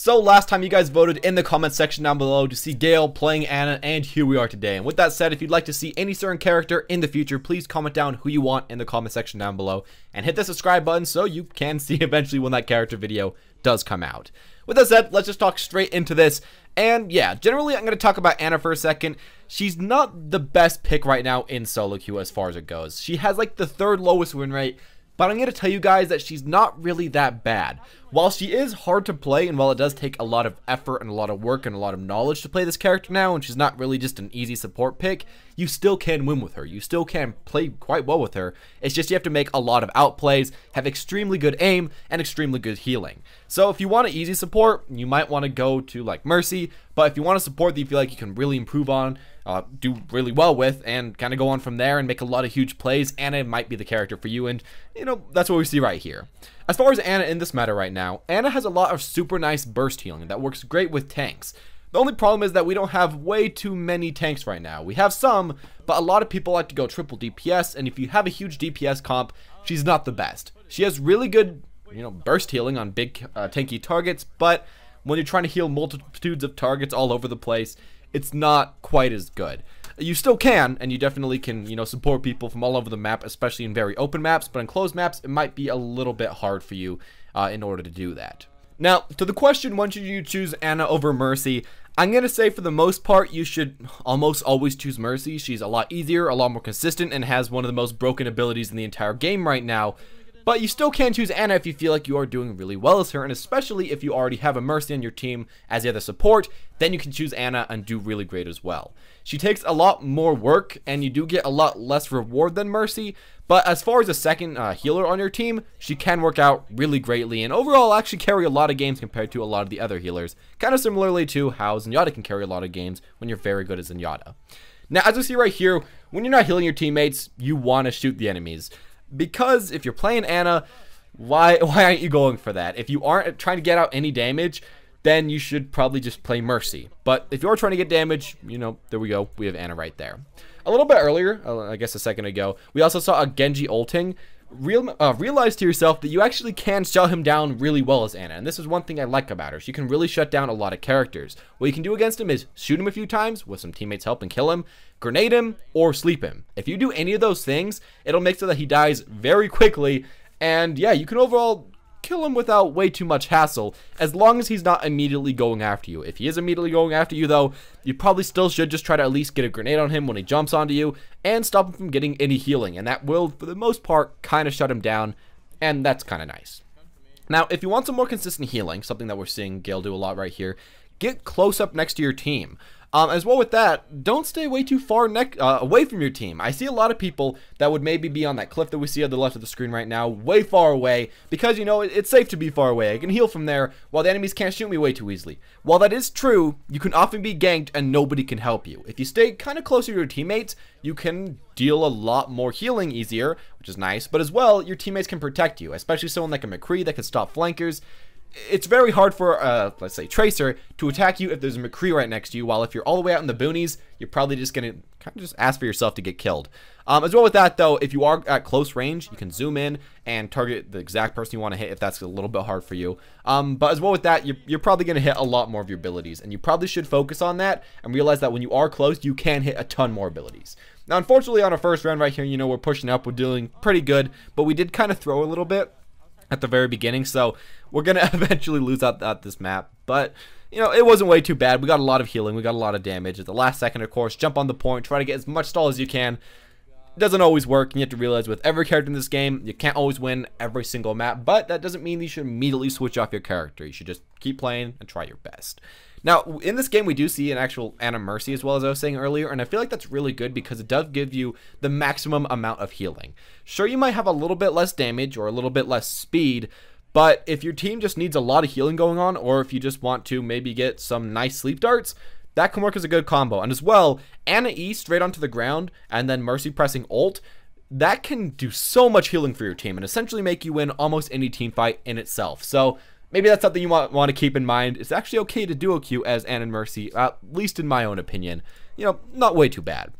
So last time you guys voted in the comment section down below to see Gale playing Ana, and here we are today. And with that said, if you'd like to see any certain character in the future, please comment down who you want in the comment section down below and hit the subscribe button so you can see eventually when that character video does come out. With that said, let's just talk straight into this. And yeah, generally I'm going to talk about Ana for a second. She's not the best pick right now in solo queue as far as it goes. She has like the third lowest win rate, but I'm going to tell you guys that she's not really that bad. While she is hard to play, and while it does take a lot of effort and a lot of work and a lot of knowledge to play this character now, and she's not really just an easy support pick, you still can win with her. You still can play quite well with her. It's just you have to make a lot of outplays, have extremely good aim, and extremely good healing. So if you want an easy support, you might want to go to like Mercy, but if you want a support that you feel like you can really improve on, do really well with, and kind of go on from there and make a lot of huge plays, Ana might be the character for you, and you know, that's what we see right here. As far as Ana in this meta right now, Ana has a lot of super nice burst healing that works great with tanks. The only problem is that we don't have way too many tanks right now. We have some, but a lot of people like to go triple DPS, and if you have a huge DPS comp, she's not the best. She has really good, you know, burst healing on big tanky targets, but when you're trying to heal multitudes of targets all over the place, it's not quite as good. You still can, and you definitely can, you know, support people from all over the map, especially in very open maps, but in closed maps, it might be a little bit hard for you in order to do that. Now, to the question, when should you choose Ana over Mercy? I'm going to say for the most part, you should almost always choose Mercy. She's a lot easier, a lot more consistent, and has one of the most broken abilities in the entire game right now. But you still can choose Ana if you feel like you are doing really well as her, and especially if you already have a Mercy on your team as the other support, then you can choose Ana and do really great as well. She takes a lot more work, and you do get a lot less reward than Mercy, but as far as a second healer on your team, she can work out really greatly, and overall actually carry a lot of games compared to a lot of the other healers, kind of similarly to how Zenyatta can carry a lot of games when you're very good at Zenyatta. Now, as we see right here, when you're not healing your teammates, you want to shoot the enemies. Because if you're playing Ana, why aren't you going for that? If you aren't trying to get out any damage, then you should probably just play Mercy. But if you're trying to get damage, you know, there we go. We have Ana right there. A little bit earlier, I guess a second ago, we also saw a Genji ulting. Realize to yourself that you actually can shut him down really well as Ana, and this is one thing I like about her. She can really shut down a lot of characters. What you can do against him is shoot him a few times with some teammates help and kill him, grenade him, or sleep him. If you do any of those things, it'll make so that he dies very quickly, and yeah, you can overall kill him without way too much hassle, as long as he's not immediately going after you. If he is immediately going after you though, you probably still should just try to at least get a grenade on him when he jumps onto you, and stop him from getting any healing, and that will, for the most part, kind of shut him down, and that's kind of nice. Now, if you want some more consistent healing, something that we're seeing Gale do a lot right here, get close up next to your team. As well with that, don't stay way too far away from your team. I see a lot of people that would maybe be on that cliff that we see on the left of the screen right now, way far away, because, you know, it's safe to be far away. I can heal from there while the enemies can't shoot me way too easily. While that is true, you can often be ganked and nobody can help you. If you stay kind of closer to your teammates, you can deal a lot more healing easier, which is nice, but as well, your teammates can protect you, especially someone like a McCree that can stop flankers. It's very hard for, let's say, Tracer to attack you if there's a McCree right next to you, while if you're all the way out in the boonies, you're probably just going to kind of just ask for yourself to get killed. As well with that, though, if you are at close range, you can zoom in and target the exact person you want to hit if that's a little bit hard for you. But as well with that, you're probably going to hit a lot more of your abilities, and you probably should focus on that and realize that when you are close, you can hit a ton more abilities. Now, unfortunately, on our first round right here, you know, we're pushing up, we're doing pretty good, but we did kind of throw a little bit at the very beginning, so we're gonna eventually lose out at this map, but you know, it wasn't way too bad. We got a lot of healing, we got a lot of damage at the last second. Of course, jump on the point, try to get as much stall as you can. It doesn't always work, and you have to realize with every character in this game, you can't always win every single map, but that doesn't mean you should immediately switch off your character. You should just keep playing and try your best. Now, in this game, we do see an actual Ana Mercy, as well as I was saying earlier, and I feel like that's really good because it does give you the maximum amount of healing. Sure, you might have a little bit less damage or a little bit less speed, but if your team just needs a lot of healing going on, or if you just want to maybe get some nice sleep darts, that can work as a good combo. And as well, Ana E straight onto the ground, and then Mercy pressing ult, that can do so much healing for your team, and essentially make you win almost any team fight in itself. So maybe that's something you want to keep in mind. It's actually okay to duo queue as Ana and Mercy, at least in my own opinion. You know, not way too bad.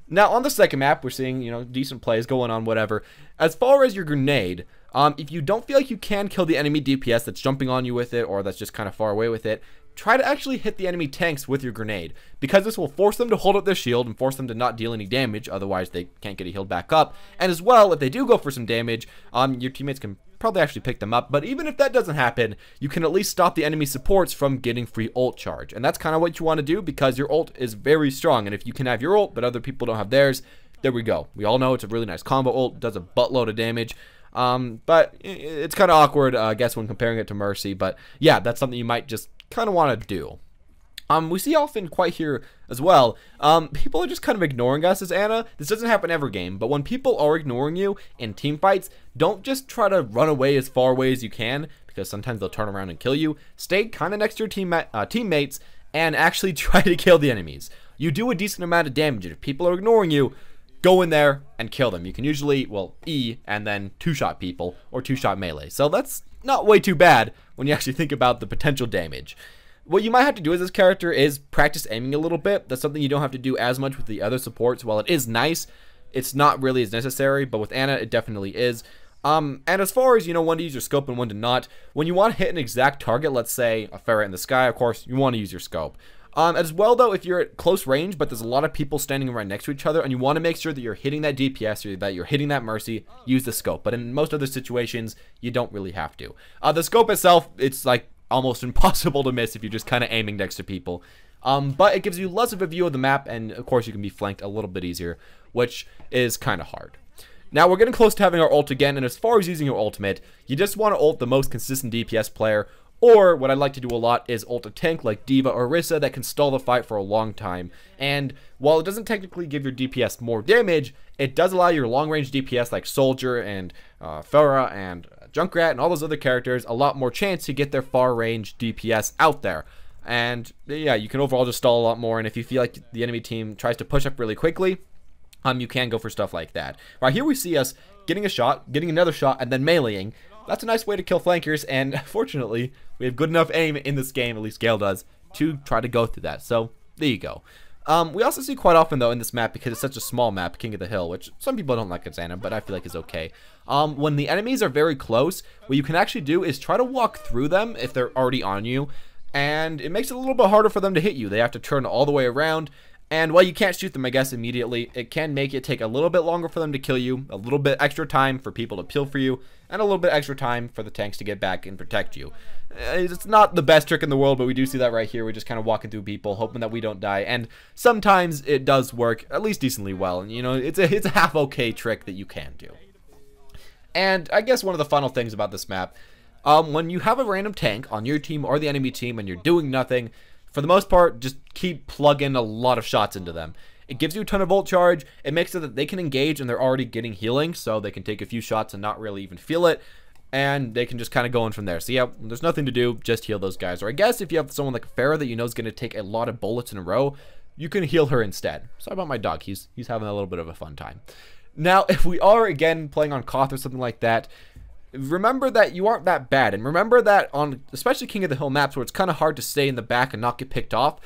Now, on the second map, we're seeing, you know, decent plays going on, whatever. As far as your grenade, If you don't feel like you can kill the enemy DPS that's jumping on you with it, or that's just kind of far away with it, try to actually hit the enemy tanks with your grenade, because this will force them to hold up their shield and force them to not deal any damage, otherwise they can't get a healed back up. And as well, if they do go for some damage, your teammates can probably actually pick them up, but even if that doesn't happen, you can at least stop the enemy supports from getting free ult charge, and that's kind of what you want to do, because your ult is very strong, and if you can have your ult but other people don't have theirs, there we go. We all know it's a really nice combo ult, does a buttload of damage. But it's kind of awkward, I guess, when comparing it to Mercy, but yeah, that's something you might just kind of want to do. We see often quite here as well, people are just kind of ignoring us as Ana. This doesn't happen every game, but when people are ignoring you in team fights, don't just try to run away as far away as you can, because sometimes they'll turn around and kill you. Stay kind of next to your teammates and actually try to kill the enemies. You do a decent amount of damage. If people are ignoring you, go in there and kill them. You can usually, well, E and then two-shot people or two-shot melee. So that's not way too bad when you actually think about the potential damage. What you might have to do as this character is practice aiming a little bit. That's something you don't have to do as much with the other supports. While it is nice, it's not really as necessary, but with Ana, it definitely is. And as far as, when to use your scope and when to not, when you want to hit an exact target, let's say a ferret in the sky, of course, you want to use your scope. As well, though, if you're at close range, but there's a lot of people standing right next to each other, and you want to make sure that you're hitting that DPS or that you're hitting that Mercy, use the scope. But in most other situations, you don't really have to. The scope itself, it's like almost impossible to miss if you're just kind of aiming next to people. But it gives you less of a view of the map, and of course, you can be flanked a little bit easier, which is kind of hard. Now, we're getting close to having our ult again, and as far as using your ultimate, you just want to ult the most consistent DPS player. Or what I like to do a lot is ult a tank like D.Va or Orisa that can stall the fight for a long time. And while it doesn't technically give your DPS more damage, it does allow your long range DPS like Soldier and Pharah and Junkrat and all those other characters a lot more chance to get their far range DPS out there. And yeah, you can overall just stall a lot more. And if you feel like the enemy team tries to push up really quickly, you can go for stuff like that. Right here we see us getting a shot, getting another shot, and then meleeing. That's a nice way to kill flankers, and fortunately, we have good enough aim in this game, at least Gale does, to try to go through that. So, there you go. We also see quite often, though, in this map, because it's such a small map, King of the Hill, which some people don't like as Ana, but I feel like is okay. When the enemies are very close, what you can actually do is try to walk through them if they're already on you, and it makes it a little bit harder for them to hit you. They have to turn all the way around. And while you can't shoot them, I guess, immediately, it can make it take a little bit longer for them to kill you, a little bit extra time for people to peel for you, and a little bit extra time for the tanks to get back and protect you. It's not the best trick in the world, but we do see that right here. We're just kind of walking through people, hoping that we don't die, and sometimes it does work, at least decently well, and it's a half okay trick that you can do. And I guess one of the final things about this map, when you have a random tank on your team or the enemy team and you're doing nothing, for the most part, just keep plugging a lot of shots into them. It gives you a ton of ult charge. It makes it that they can engage and they're already getting healing, so they can take a few shots and not really even feel it, and they can just kind of go in from there. So yeah, there's nothing to do, just heal those guys. Or I guess if you have someone like Pharah that you know is going to take a lot of bullets in a row, you can heal her instead. Sorry about my dog. He's having a little bit of a fun time. Now, if we are again playing on Koth or something like that, remember that you aren't that bad, and remember that on especially King of the Hill maps where it's kind of hard to stay in the back and not get picked off,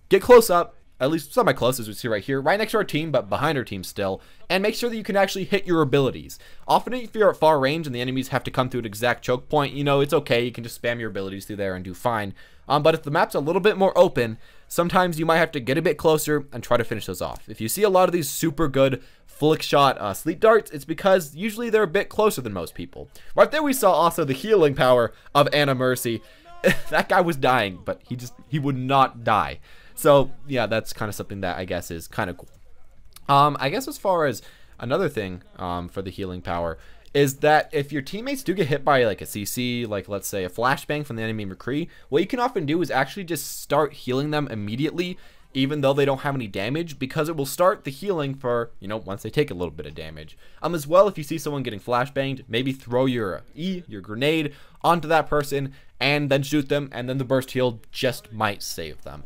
get close up, at least semi-close as we see right here, right next to our team but behind our team still, and make sure that you can actually hit your abilities. Often if you're at far range and the enemies have to come through an exact choke point, it's okay, you can just spam your abilities through there and do fine. But if the map's a little bit more open, sometimes you might have to get a bit closer and try to finish those off. If you see a lot of these super good flick shot sleep darts, it's because usually they're a bit closer than most people. Right there we saw also the healing power of Ana Mercy. That guy was dying, but he would not die. So yeah, that's kind of something that I guess is kind of cool. I guess as far as another thing for the healing power is that if your teammates do get hit by like a CC, like let's say a flashbang from the enemy McCree, what you can often do is actually just start healing them immediately, even though they don't have any damage, because it will start the healing for, once they take a little bit of damage. As well, if you see someone getting flashbanged, maybe throw your grenade onto that person and then shoot them, and then the burst heal just might save them.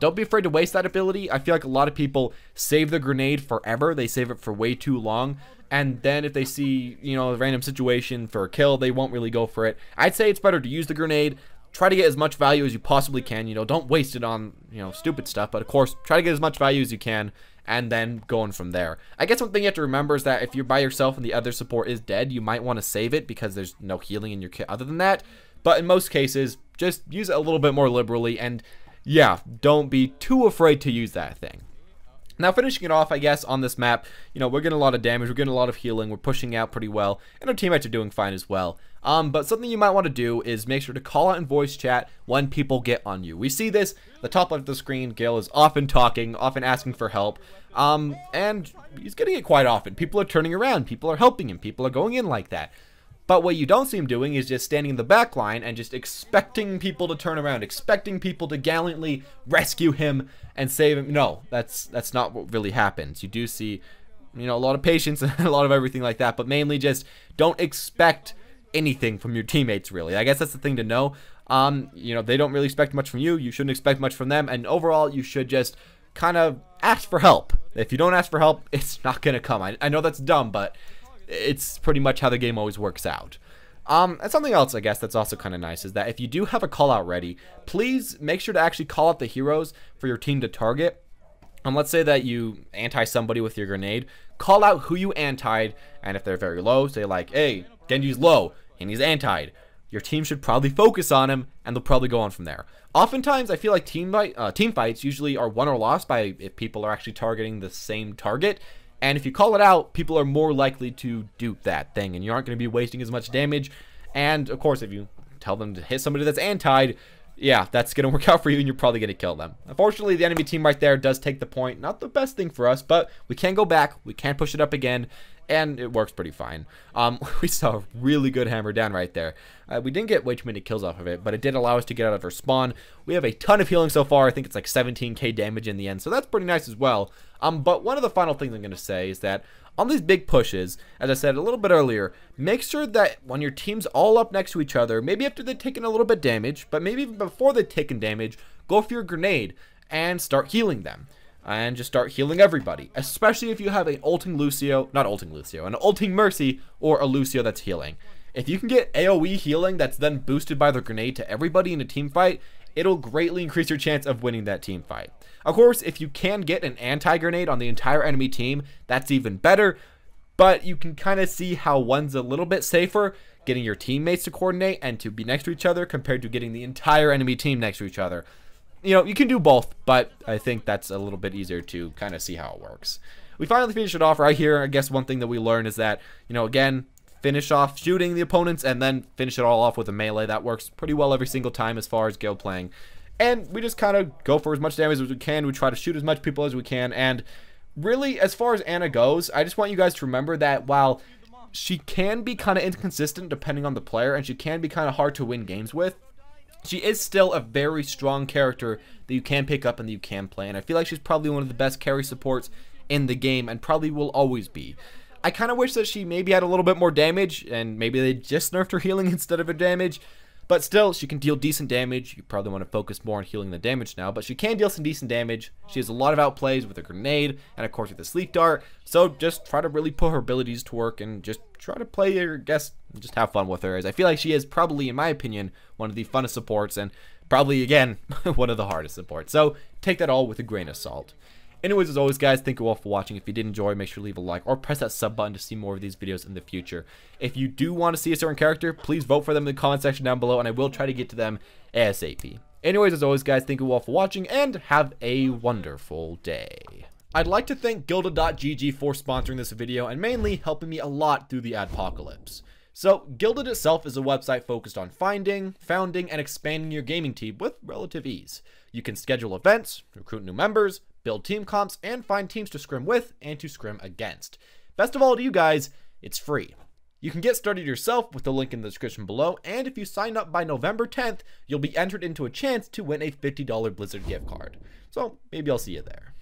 Don't be afraid to waste that ability. I feel like a lot of people save the grenade forever. They save it for way too long. And then if they see, a random situation for a kill, they won't really go for it. I'd say it's better to use the grenade. Try to get as much value as you possibly can. Don't waste it on, stupid stuff. But of course, try to get as much value as you can. and then going from there. I guess one thing you have to remember is that if you're by yourself and the other support is dead, you might want to save it because there's no healing in your kit other than that. But in most cases, just use it a little bit more liberally, and yeah, don't be too afraid to use that thing. Now, finishing it off, I guess, on this map, you know, we're getting a lot of damage, we're getting a lot of healing, we're pushing out pretty well, and our teammates are doing fine as well. But something you might want to do is make sure to call out in voice chat when people get on you. We see this, the top left of the screen, Gale is often talking, often asking for help, and he's getting it quite often. People are turning around, people are helping him, people are going in like that. But what you don't see him doing is just standing in the back line and just expecting people to turn around, expecting people to gallantly rescue him and save him. No, that's not what really happens. You do see, you know, a lot of patience and a lot of everything like that, but mainly just don't expect anything from your teammates, really. I guess that's the thing to know. You know, they don't really expect much from you. You shouldn't expect much from them, and overall, you should just kind of ask for help. If you don't ask for help, it's not going to come. I know that's dumb, but it's pretty much how the game always works out. And something else, I guess, that's also kind of nice is that if you do have a call out ready, please make sure to actually call out the heroes for your team to target. Let's say that you anti somebody with your grenade, call out who you antied, and if they're very low, say like, hey, Genji's low, and he's antied. Your team should probably focus on him, and they'll probably go on from there. Oftentimes, I feel like team fights usually are won or lost by if people are actually targeting the same target. And if you call it out, people are more likely to do that thing, and you aren't going to be wasting as much damage. And, of course, if you tell them to hit somebody that's antied, yeah, that's going to work out for you, and you're probably going to kill them. Unfortunately, the enemy team right there does take the point. Not the best thing for us, but we can go back. We can push it up again, and it works pretty fine. We saw a really good hammer down right there. We didn't get way too many kills off of it, but it did allow us to get out of our spawn. We have a ton of healing so far. I think it's like 17k damage in the end, so that's pretty nice as well. But one of the final things I'm going to say is that on these big pushes, as I said a little bit earlier, make sure that when your team's all up next to each other, maybe after they've taken a little bit damage, but maybe even before they've taken damage, go for your grenade and start healing them. And just start healing everybody, especially if you have an ulting Lucio, not ulting Lucio, an ulting Mercy or a Lucio that's healing. If you can get AoE healing that's then boosted by the grenade to everybody in a team fight, it'll greatly increase your chance of winning that team fight. Of course, if you can get an anti-grenade on the entire enemy team, that's even better, but you can kind of see how one's a little bit safer, getting your teammates to coordinate and to be next to each other compared to getting the entire enemy team next to each other. You know, you can do both, but I think that's a little bit easier to kind of see how it works. We finally finished it off right here. I guess one thing that we learned is that, you know, again, finish off shooting the opponents and then finish it all off with a melee. That works pretty well every single time as far as Gale playing. And we just kind of go for as much damage as we can. We try to shoot as much people as we can. And really, as far as Ana goes, I just want you guys to remember that while she can be kind of inconsistent depending on the player, and she can be kind of hard to win games with, she is still a very strong character that you can pick up and that you can play. And I feel like she's probably one of the best carry supports in the game and probably will always be. I kind of wish that she maybe had a little bit more damage and maybe they just nerfed her healing instead of her damage. But still, she can deal decent damage. You probably want to focus more on healing the damage now, but she can deal some decent damage. She has a lot of outplays with a grenade and, of course, with the sleep dart. So just try to really put her abilities to work and just try to play her, just have fun with her. As I feel like she is probably, in my opinion, one of the funnest supports and probably, again, one of the hardest supports. So take that all with a grain of salt. Anyways, as always, guys, thank you all for watching. If you did enjoy, make sure to leave a like or press that sub button to see more of these videos in the future. If you do want to see a certain character, please vote for them in the comment section down below, and I will try to get to them ASAP. Anyways, as always, guys, thank you all for watching, and have a wonderful day. I'd like to thank GRANDMASTER for sponsoring this video and mainly helping me a lot through the adpocalypse. So, GRANDMASTER itself is a website focused on finding, founding, and expanding your gaming team with relative ease. You can schedule events, recruit new members, build team comps, and find teams to scrim with and to scrim against. Best of all to you guys, it's free. You can get started yourself with the link in the description below, and if you sign up by November 10th, you'll be entered into a chance to win a $50 Blizzard gift card. So, maybe I'll see you there.